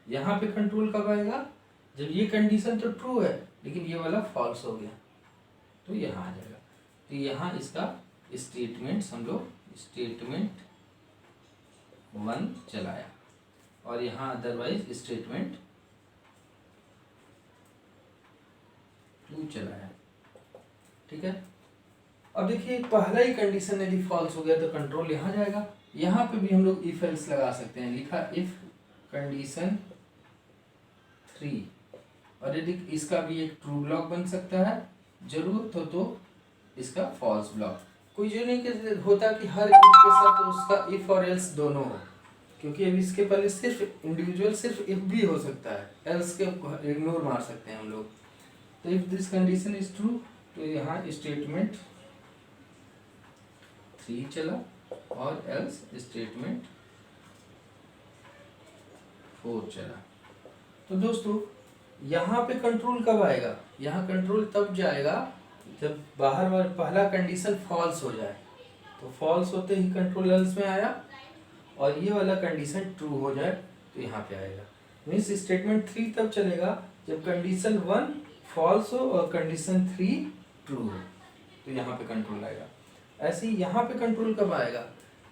यहाँ पे कंट्रोल कब आएगा, जब ये कंडीशन तो ट्रू है लेकिन ये वाला फॉल्स हो गया, तो यहाँ आ जाएगा। तो यहाँ इसका स्टेटमेंट्स हम लोग स्टेटमेंट 1 चलाया और यहाँ अदरवाइज स्टेटमेंट 2 चलाया, ठीक है। अब देखिए पहला ही कंडीशन यदि फॉल्स हो गया तो कंट्रोल यहाँ जाएगा। यहाँ पे भी हम लोग इफ एल्स लगा सकते हैं, लिखा इफ कंडीशन 3, और यदि इसका भी एक ट्रू ब्लॉक बन सकता है, जरूरत हो तो इसका फॉल्स ब्लॉक। कोई जो नहीं होता कि हर इफ के साथ तो उसका इफ और एल्स दोनों हो, क्योंकि अब इसके पहले सिर्फ इंडिविजुअल सिर्फ इफ भी हो सकता है, एल्स के इग्नोर मार सकते हैं हम लोग। तो if this condition is true तो यहाँ स्टेटमेंट 3 चला और एल्स स्टेटमेंट 4 चला। तो दोस्तों यहाँ पे कंट्रोल कब आएगा, यहाँ कंट्रोल तब जाएगा जब बाहर वाला पहला कंडीशन फॉल्स हो जाए। तो फॉल्स होते ही कंट्रोल एल्स में आया और ये वाला कंडीशन ट्रू हो जाए तो यहाँ पे आएगा। मीन्स स्टेटमेंट 3 तब चलेगा जब कंडीशन 1 फॉल्स हो और कंडीशन 3 ट्रू हो, तो यहाँ पे कंट्रोल आएगा। ऐसे ही यहाँ पे कंट्रोल कब आएगा,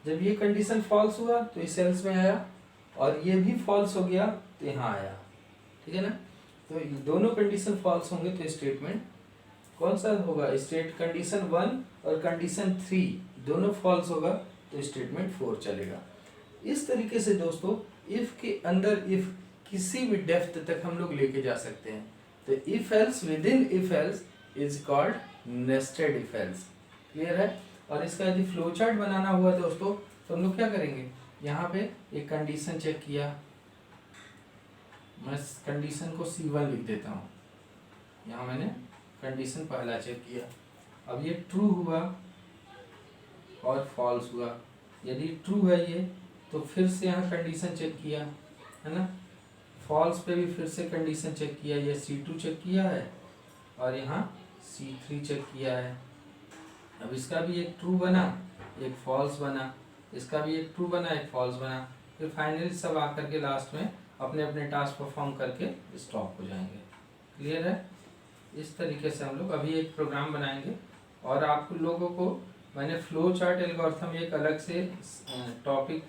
जब ये कंडीशन फॉल्स हुआ तो इस एल्स में आया और ये भी फॉल्स हो गया तो यहाँ आया, ठीक है ना। तो दोनों कंडीशन फॉल्स होंगे तो स्टेटमेंट कौन सा होगा, स्टेट कंडीशन 1 और कंडीशन 3 दोनों फॉल्स होगा तो स्टेटमेंट 4 चलेगा। इस तरीके से दोस्तों इफ के अंदर इफ किसी भी डेप्थ तक हम लोग लेके जा सकते हैं। तो if else with in if else is called nested if else, clear है। और इसका यदि फ्लो चार्ट बनाना हुआ दोस्तों तो हम लोग क्या करेंगे, यहाँ पे एक कंडीशन चेक किया, मैं कंडीशन को C1 लिख देता हूँ, यहाँ मैंने कंडीशन पहला चेक किया। अब ये ट्रू हुआ और फॉल्स हुआ, यदि ट्रू है ये तो फिर से यहाँ कंडीशन चेक किया, है ना। फॉल्स पे भी फिर से कंडीशन चेक किया, ये C2 चेक किया है और यहाँ C3 चेक किया है। अब इसका भी एक ट्रू बना एक फॉल्स बना, इसका भी एक ट्रू बना एक फॉल्स बना, फिर फाइनली सब आकर के लास्ट में अपने अपने टास्क परफॉर्म करके स्टॉप हो जाएंगे, क्लियर है। इस तरीके से हम लोग अभी एक प्रोग्राम बनाएंगे और आप लोगों को मैंने फ्लो चार्ट एल्गोरिथम एक अलग से टॉपिक,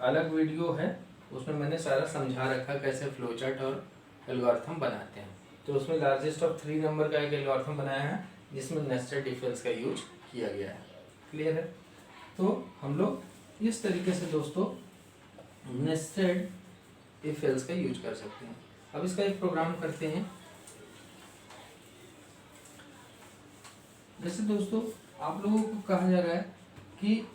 अलग वीडियो है, उसमें मैंने सारा समझा रखा कैसे फ्लो चार्ट और एल्गोरिथम बनाते हैं। तो उसमें लार्जेस्ट ऑफ 3 नंबर का एक एल्गोरिथम बनाया है जिसमें नेस्टेड इफ एल्स का यूज किया गया है। क्लियर है? तो हम लोग इस तरीके से दोस्तों नेस्टेड इफ एल्स का यूज कर सकते हैं। अब इसका एक प्रोग्राम करते हैं। जैसे दोस्तों आप लोगों को कहा जा रहा है कि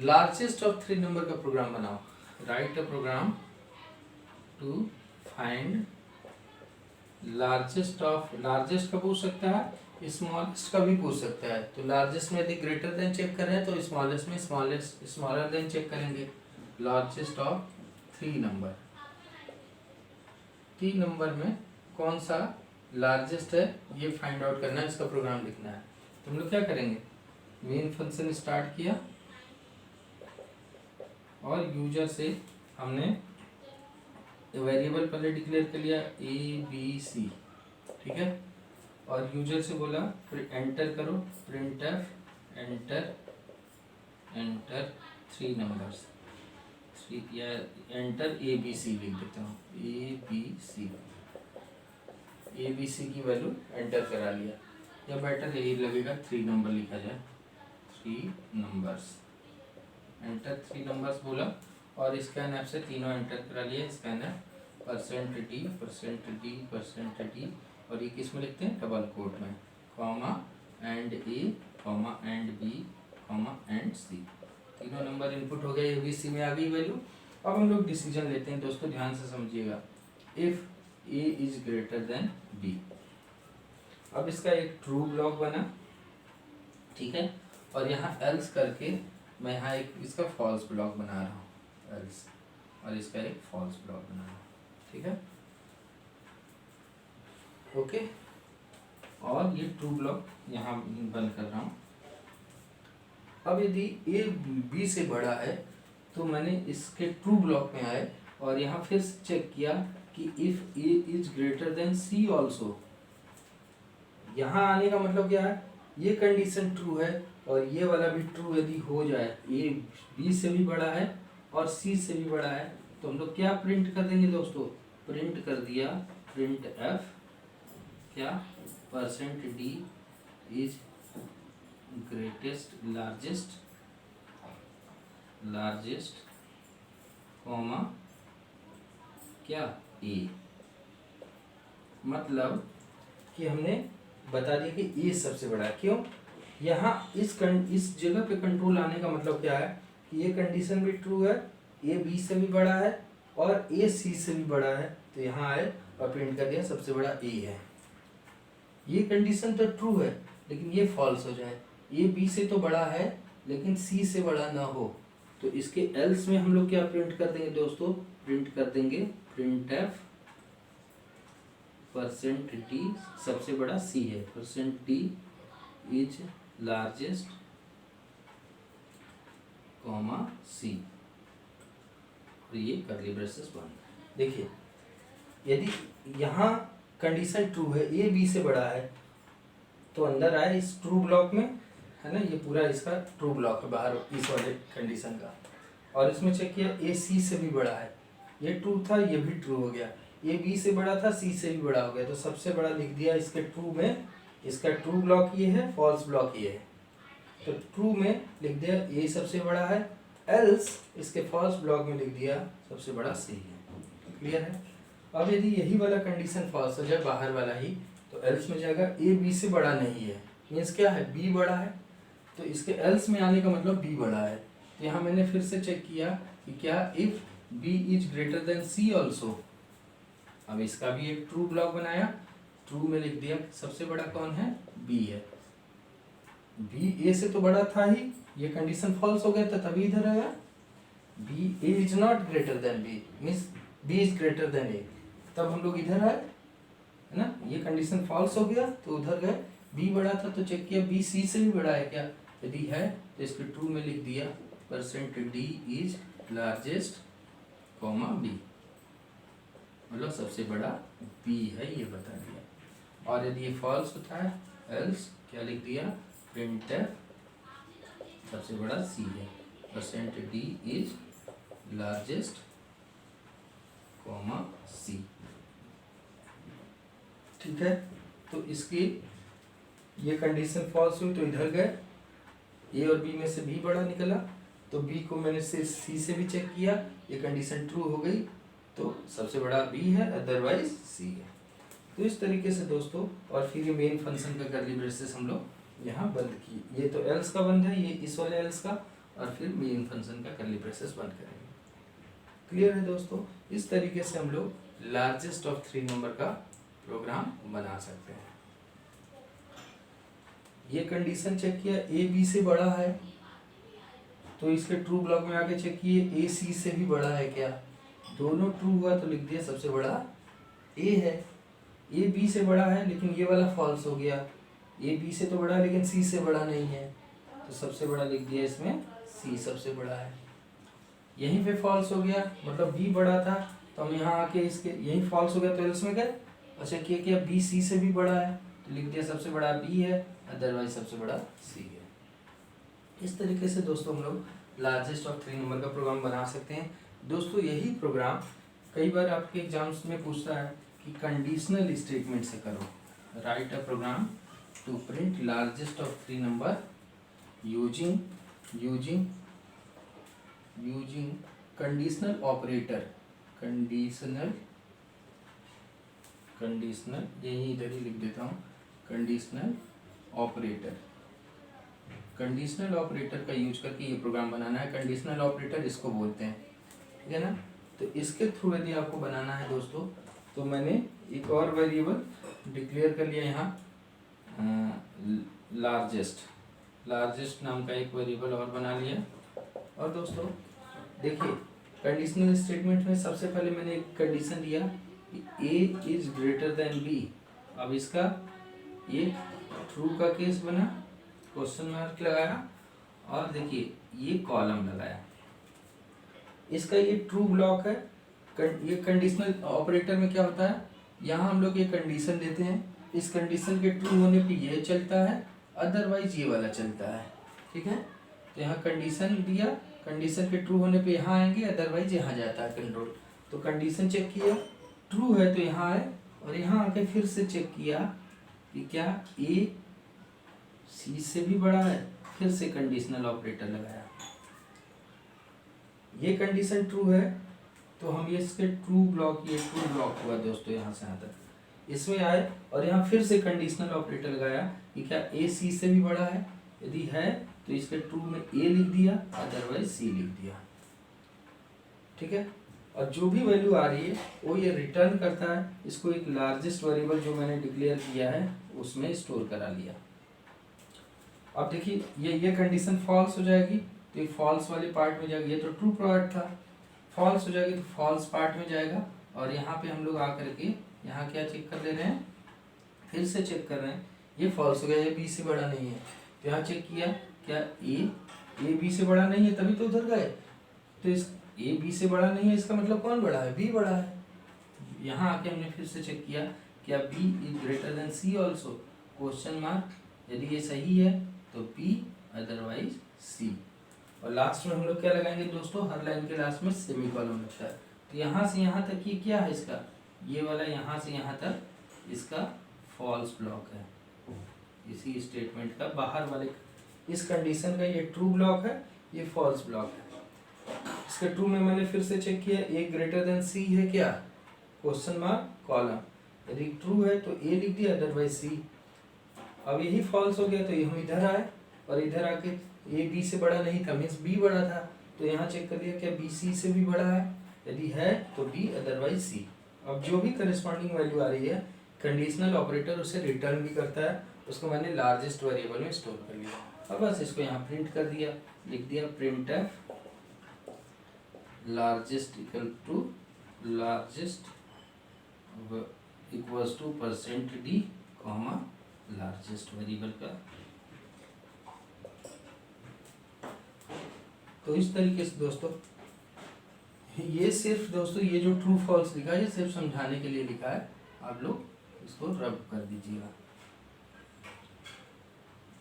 लार्जेस्ट ऑफ 3 नंबर का प्रोग्राम बनाओ। Write a program to find largest of, largest का पूछ सकता है, स्मॉलेस्ट का भी पूछ सकता है। तो लार्जेस्ट में यदि ग्रेटर देन चेक कर रहे हैं तो स्मॉलेस्ट में स्मॉलेस्ट स्मॉलर देन चेक करेंगे। लार्जेस्ट ऑफ 3 नंबर, 3 नंबर में कौन सा लार्जेस्ट है ये फाइंड आउट करना है, इसका प्रोग्राम लिखना है। तो हम लोग क्या करेंगे, मेन फंक्शन स्टार्ट किया और यूजर से हमने वेरिएबल पहले डिक्लेयर कर लिया ABC, ठीक है, और यूजर से बोला एंटर करो printf एंटर 3 नंबर्स, 3 या एंटर ABC लिख देता हूँ, ABC की वैल्यू एंटर करा लिया, या बेटर यही लगेगा 3 नंबर लिखा जाए, 3 नंबर्स, एंटर 3 नंबर्स बोला और स्कैन ऐप से तीनों एंटर करा लिए। स्कैन ऐप %d और ये किस में लिखते हैं, डबल कोट में, comma and A comma and B comma and C, तीनों नंबर इनपुट हो गए, ABC में आ गई वैल्यू। अब हम लोग डिसीजन लेते हैं दोस्तों, ध्यान से समझिएगा। If A is greater than B, अब इसका एक ट्रू ब्लॉक बना, ठीक है, और यहाँ एल्स करके मैं यहाँ एक इसका फॉल्स ब्लॉक बना रहा हूँ, एल्स, और इसका एक फॉल्स ब्लॉक बना रहा हूँ, ठीक है, ओके। और ये ट्रू ब्लॉक यहाँ बंद कर रहा हूँ। अब यदि A B से बड़ा है तो मैंने इसके ट्रू ब्लॉक में आए और यहाँ फिर चेक किया कि if A is greater then C also. यहाँ आने का मतलब क्या है, ये कंडीशन ट्रू है और ये वाला भी ट्रू यदि हो जाए, A B से भी बड़ा है और C से भी बड़ा है, तो हम लोग क्या प्रिंट कर देंगे दोस्तों, प्रिंट कर दिया प्रिंट F क्या, %d is greatest largest comma क्या A, मतलब कि हमने बता दिया कि A सबसे बड़ा है। क्यों, यहाँ इस जगह पे कंट्रोल आने का मतलब क्या है कि ये कंडीशन भी ट्रू है, A B से भी बड़ा है और A C से भी बड़ा है, तो यहाँ आए और प्रिंट कर दिया सबसे बड़ा A है। ये कंडीशन तो ट्रू है लेकिन ये फॉल्स हो जाए, A B से तो बड़ा है लेकिन C से बड़ा ना हो, तो इसके एल्स में हम लोग क्या प्रिंट कर देंगे दोस्तों, प्रिंट कर देंगे printf %d, सबसे बड़ा C है, %d is largest comma C, और ये कर्ली ब्रेसेस बंद। देखिए यदि यहाँ कंडीशन ट्रू है, A B से बड़ा है, तो अंदर आए इस ट्रू ब्लॉक में, है ना, ये पूरा इसका ट्रू ब्लॉक है बाहर इस वाले कंडीशन का, और इसमें चेक किया A C से भी बड़ा है, ये ट्रू था ये भी ट्रू हो गया, A B से बड़ा था C से भी बड़ा हो गया, तो सबसे बड़ा लिख दिया इसके ट्रू में, इसका ट्रू ब्लॉक ये है, फॉल्स ब्लॉक ये है, तो ट्रू में लिख दिया A सबसे बड़ा है, एल्स इसके फॉल्स ब्लॉक में लिख दिया सबसे बड़ा C है। क्लियर है? अब यदि यही वाला कंडीशन फॉल्स हो जाए बाहर वाला ही, तो एल्स में जाएगा A B से बड़ा नहीं है, मीन्स क्या है, B बड़ा है, तो इसके एल्स में आने का मतलब B बड़ा है। तो यहाँ मैंने फिर से चेक किया कि क्या if B is greater then C also, अब इसका भी एक ट्रू ब्लॉक बनाया, ट्रू में लिख दिया सबसे बड़ा कौन है, B है, B A से तो बड़ा था ही, ये कंडीशन फॉल्स हो गया था तभी इधर आया, B A is not greater than B, means B is greater then A, तब हम लोग इधर आए, है ना, ये कंडीशन फॉल्स हो गया तो उधर गए, B बड़ा था तो चेक किया B C से भी बड़ा है क्या, यदि है तो इसके ट्रू में लिख दिया %d is largest comma B, मतलब सबसे बड़ा B है, ये बता दिया। और यदि ये फॉल्स होता है एल्स क्या लिख दिया, printf सबसे बड़ा सी है, percent D is largest comma C. ठीक है, तो इसकी ये कंडीशन फॉल्स हुई तो इधर गए, ए और बी में से बी बड़ा निकला, तो बी को मैंने से सी से भी चेक किया, ये कंडीशन ट्रू हो गई, तो सबसे बड़ा बी है अदरवाइज सी है। तो इस तरीके से दोस्तों, और फिर ये मेन फंक्शन का कर्ली ब्रेसेस हम लोग यहाँ बंद किए, ये तो एल्स का बंद है, ये इस वाले एल्स का, और फिर मेन फंक्शन का कर्ली ब्रेसेस बंद करेंगे। क्लियर है दोस्तों? इस तरीके से हम लोग लार्जेस्ट ऑफ 3 नंबर का प्रोग्राम बना सकते हैं। ये कंडीशन चेक किया, ए बी से बड़ा है, तो इसके ट्रू ब्लॉक में आके चेक किए ए सी से भी बड़ा है क्या, दोनों ट्रू हुआ तो लिख दिया सबसे बड़ा ए है। ए बी से बड़ा है लेकिन ये वाला फॉल्स हो गया, ए बी से तो बड़ा है लेकिन सी से बड़ा नहीं है, तो सबसे बड़ा लिख दिया इसमें सी सबसे बड़ा है। यहीं पे फॉल्स हो गया, मतलब बी बड़ा था, तो हम यहाँ आके इसके यहीं फॉल्स हो गया, तो एल्स में गए और चेक किया क्या बी सी से भी बड़ा है, तो लिख दिया सबसे बड़ा बी है, अदरवाइज सबसे बड़ा सी है। इस तरीके से दोस्तों हम लोग लार्जेस्ट ऑफ 3 नंबर का प्रोग्राम बना सकते हैं। दोस्तों यही प्रोग्राम कई बार आपके एग्जाम्स में पूछता है कि कंडीशनल स्टेटमेंट से करो, write a program to print largest of 3 number using conditional operator, conditional यही इधर ही लिख देता हूँ, कंडीशनल ऑपरेटर का यूज करके ये प्रोग्राम बनाना है। कंडीशनल ऑपरेटर इसको बोलते हैं, ठीक है ना। तो इसके थ्रू यदि आपको बनाना है दोस्तों, तो मैंने एक और वेरिएबल डिक्लेयर कर लिया यहाँ, लार्जेस्ट नाम का एक वेरिएबल और बना लिया। और दोस्तों देखिए, कंडीशनल स्टेटमेंट में सबसे पहले मैंने एक कंडीशन दिया कि ए इज ग्रेटर देन बी। अब इसका ये ट्रू का केस बना, क्वेश्चन मार्क लगाया, और देखिए ये कॉलम लगाया, इसका ये ट्रू ब्लॉक है। ये कंडीशनल ऑपरेटर में क्या होता है, यहाँ हम लोग ये कंडीशन देते हैं, इस कंडीशन के ट्रू होने पे ये चलता है, अदरवाइज ये वाला चलता है, ठीक है। तो यहाँ कंडीशन दिया, कंडीशन के ट्रू होने पे यहाँ आएंगे, अदरवाइज यहाँ जाता है कंट्रोल। तो कंडीशन चेक किया, ट्रू है तो यहाँ आए, और यहाँ आके फिर से चेक किया कि क्या ए सी से भी बड़ा है, फिर से कंडीशनल ऑपरेटर लगाया, ये कंडीशन ट्रू है, तो हम ये इसके ट्रू ब्लॉक हुआ दोस्तों, यहाँ से यहाँ तक इसमें आए, और यहाँ फिर से कंडीशनल ऑपरेटर लगाया कि क्या ए सी से भी बड़ा है, यदि है तो इसके ट्रू में ए लिख दिया, अदरवाइज सी लिख दिया, ठीक है। और जो भी वैल्यू आ रही है वो ये रिटर्न करता है, इसको एक लार्जेस्ट वेरिएबल जो मैंने डिक्लेयर किया है उसमें स्टोर करा लिया। अब देखिए ये कंडीशन फॉल्स हो जाएगी, तो ये फॉल्स वाले पार्ट में जाएगी, ये तो ट्रू पार्ट था, फॉल्स हो जाएगी तो फॉल्स पार्ट में जाएगा, और यहाँ पे हम लोग आकर के यहाँ क्या चेक कर ले रहे हैं, फिर से चेक कर रहे हैं, ये फॉल्स हो गया, ये बी से बड़ा नहीं है, तो यहाँ चेक किया क्या ए बी से बड़ा नहीं है, तभी तो उधर गए, तो इस ए बी से बड़ा नहीं है, इसका मतलब कौन बड़ा है, बी बड़ा है। यहाँ आके हमने फिर से चेक किया क्या b is greater than c also, question mark, यदि ये सही है तो बी, अदरवाइज सी। और लास्ट में हम लोग क्या लगाएंगे दोस्तों, हर लाइन के लास्ट में सेमीकोलन लगता है, तो यहाँ से यहाँ तक ये क्या है इसका, ये वाला यहाँ से यहाँ तक इसका फॉल्स ब्लॉक है, इसी स्टेटमेंट का बाहर वाले, इस कंडीशन का ये ट्रू ब्लॉक है, ये फॉल्स ब्लॉक है। इसके ट्रू में मैंने फिर से चेक किया, ए ग्रेटर देन सी है क्या, क्वेश्चन मार्क कॉलम, यदि ट्रू है तो ए लिख दिया, अदरवाइज सी। अब यही फॉल्स हो गया, तो ये हम इधर आए, और इधर आके ए बी से बड़ा नहीं था, मीन्स बी बड़ा था, तो यहाँ चेक कर लिया क्या बी सी से भी बड़ा है, यदि है तो बी, अदरवाइज सी। अब जो भी करस्पॉन्डिंग वैल्यू आ रही है, कंडीशनल ऑपरेटर उसे रिटर्न भी करता है, उसको मैंने लार्जेस्ट वेरिएबल में स्टोर कर लिया। अब बस इसको यहाँ प्रिंट कर दिया, लिख दिया print F largest equal to largest equals to percent d comma largest variable का। तो इस तरीके से दोस्तों, ये सिर्फ दोस्तों ये जो ट्रू फॉल्स लिखा है ये सिर्फ समझाने के लिए लिखा है, आप लोग इसको रब कर दीजिएगा,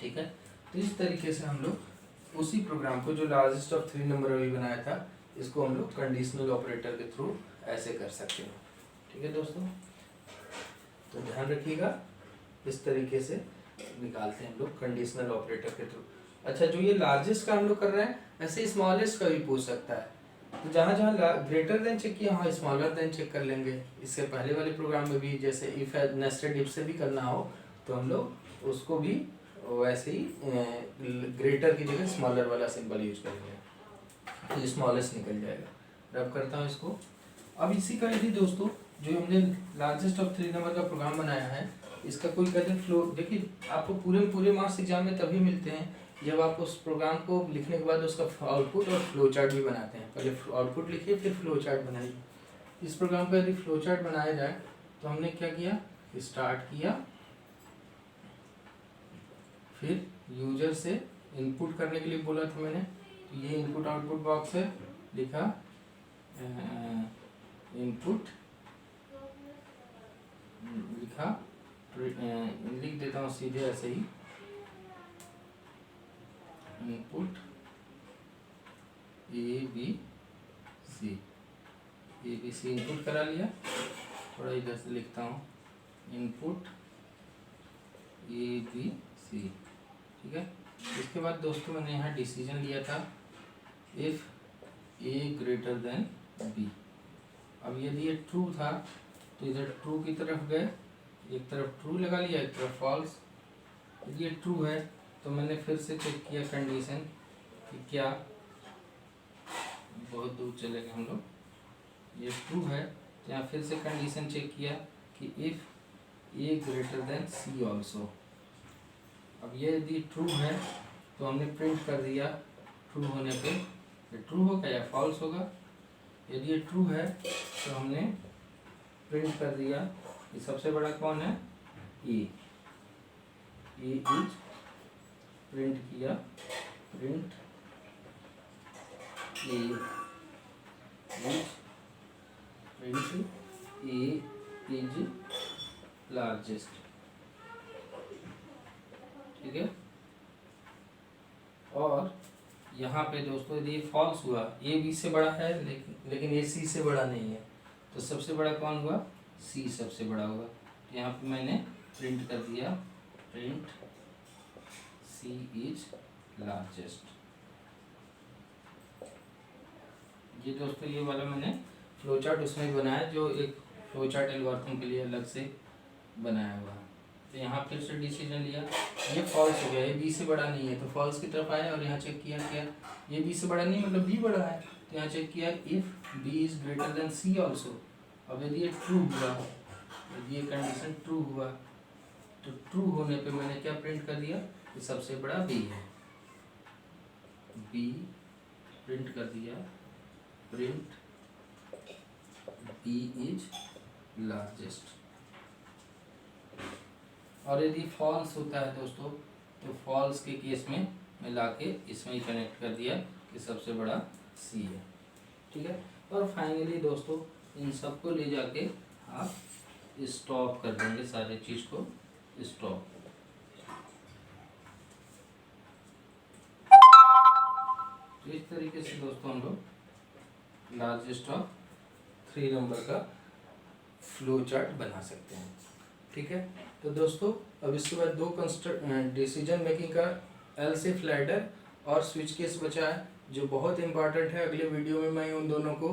ठीक है। तो इस तरीके से हम लोग उसी प्रोग्राम को जो लार्जेस्ट ऑफ 3 नंबर अभी बनाया था, इसको हम लोग कंडीशनल ऑपरेटर के थ्रू ऐसे कर सकते हैं। ठीक है दोस्तों, तो ध्यान रखिएगा, इस तरीके से निकालते हैं हम लोग कंडीशनल ऑपरेटर के थ्रू। अच्छा, जो ये लार्जेस्ट का हम लोग कर रहे हैं, ऐसे स्मॉलेस्ट का भी पूछ सकता है। तो जहाँ जहाँ ग्रेटर देन चेक किया, वहाँ स्मॉलर देन चेक कर लेंगे। इससे पहले वाले प्रोग्राम में भी जैसे इफ नेस्टेड इफ से भी करना हो तो हम लोग उसको भी वैसे ही ग्रेटर की जगह स्मॉलर वाला सिंबल यूज करेंगे, तो स्मॉलेस्ट निकल जाएगा। रब करता हूँ इसको। अब इसी का यदि दोस्तों जो हमने लार्जेस्ट ऑफ 3 नंबर का प्रोग्राम बनाया है, इसका कोई कहते फ्लो, देखिए आपको पूरे मार्क्स एग्जाम में तभी मिलते हैं जब आप उस प्रोग्राम को लिखने के बाद उसका आउटपुट और फ्लो चार्ट भी बनाते हैं। पहले आउटपुट लिखिए, फिर फ्लो चार्ट बनाइए। इस प्रोग्राम का यदि फ्लो चार्ट बनाया जाए तो हमने क्या किया, स्टार्ट किया, फिर यूजर से इनपुट करने के लिए बोला था मैंने, तो ये इनपुट आउटपुट बॉक्स है, लिखा इनपुट, लिखा लिख देता हूँ सीधे ऐसे ही, इनपुट ABC इनपुट करा लिया। थोड़ा इधर से लिखता हूँ, इनपुट ABC। ठीक है, इसके बाद दोस्तों मैंने यहाँ डिसीजन लिया था if A greater than B। अब यदि ये ट्रू था तो इधर ट्रू की तरफ गए, एक तरफ ट्रू लगा लिया, एक तरफ फॉल्स। यदि ये ट्रू है तो मैंने फिर से चेक किया कंडीशन कि क्या, बहुत दूर चले गए हम लोग, ये ट्रू है तो यहाँ फिर से कंडीशन चेक किया कि if A greater than C also. अब ये यदि ट्रू है तो हमने प्रिंट कर दिया, ट्रू होने पे ये ट्रू होगा या फॉल्स होगा। यदि ये ट्रू है तो हमने प्रिंट कर दिया कि सबसे बड़ा कौन है, E इज, प्रिंट किया, print A is, print A is largest. ठीक है, और यहाँ पे दोस्तों यदि फॉल्स हुआ, A B से बड़ा है लेकिन A C से बड़ा नहीं है, तो सबसे बड़ा कौन हुआ, C सबसे बड़ा होगा। तो यहाँ पे मैंने प्रिंट कर दिया, प्रिंट C इज लार्जेस्ट। ये दोस्तों ये वाला मैंने फ्लो चार्ट उसमें बनाया, जो एक फ्लो चार्ट एल्गोरिथम के लिए अलग से बनाया हुआ है। तो यहाँ फिर से डिसीजन लिया, ये फॉल्स हो गया, ये बी से बड़ा नहीं है तो फॉल्स की तरफ आया, और यहाँ चेक किया क्या, ये बी से बड़ा नहीं मतलब बी बड़ा है, तो यहाँ चेक किया if b is greater than c also. अब यदि ये ट्रू हुआ, यदि ये कंडीशन ट्रू हुआ तो ट्रू होने पे मैंने क्या प्रिंट कर दिया कि सबसे बड़ा बी है, बी प्रिंट कर दिया, प्रिंट बी इज लार्जेस्ट। और यदि फॉल्स होता है दोस्तों तो फॉल्स के केस में मैं लाके इसमें ही कनेक्ट कर दिया कि सबसे बड़ा सी है। ठीक है, और फाइनली दोस्तों इन सबको ले जाके आप स्टॉप कर देंगे, सारे चीज़ को स्टॉप। तो इस तरीके से दोस्तों हम लोग लार्जेस्ट ऑफ 3 नंबर का फ्लो चार्ट बना सकते हैं। ठीक है, तो दोस्तों अब इसके बाद दो डिसीजन मेकिंग का एल शिफ्ट लैडर और स्विच केस बचा है, जो बहुत इंपॉर्टेंट है। अगले वीडियो में मैं उन दोनों को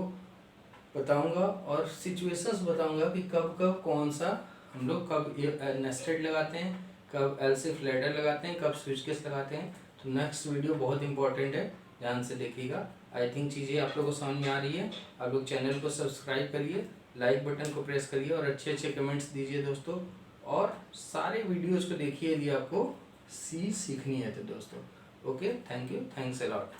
बताऊंगा और सिचुएशंस बताऊंगा कि कब कब कौन सा हम लोग कब नेस्टेड लगाते हैं, कब एल शिफ्ट लैडर लगाते हैं, कब स्विच केस लगाते हैं। तो नेक्स्ट वीडियो बहुत इंपॉर्टेंट है, ध्यान से देखिएगा। आई थिंक चीज़ें आप लोगों को समझ में आ रही है। आप लोग चैनल को सब्सक्राइब करिए, लाइक बटन को प्रेस करिए और अच्छे अच्छे कमेंट्स दीजिए दोस्तों, और सारे वीडियोज़ को देखिए यदि आपको सीखनी है तो दोस्तों। Okay, thank you, thanks a lot.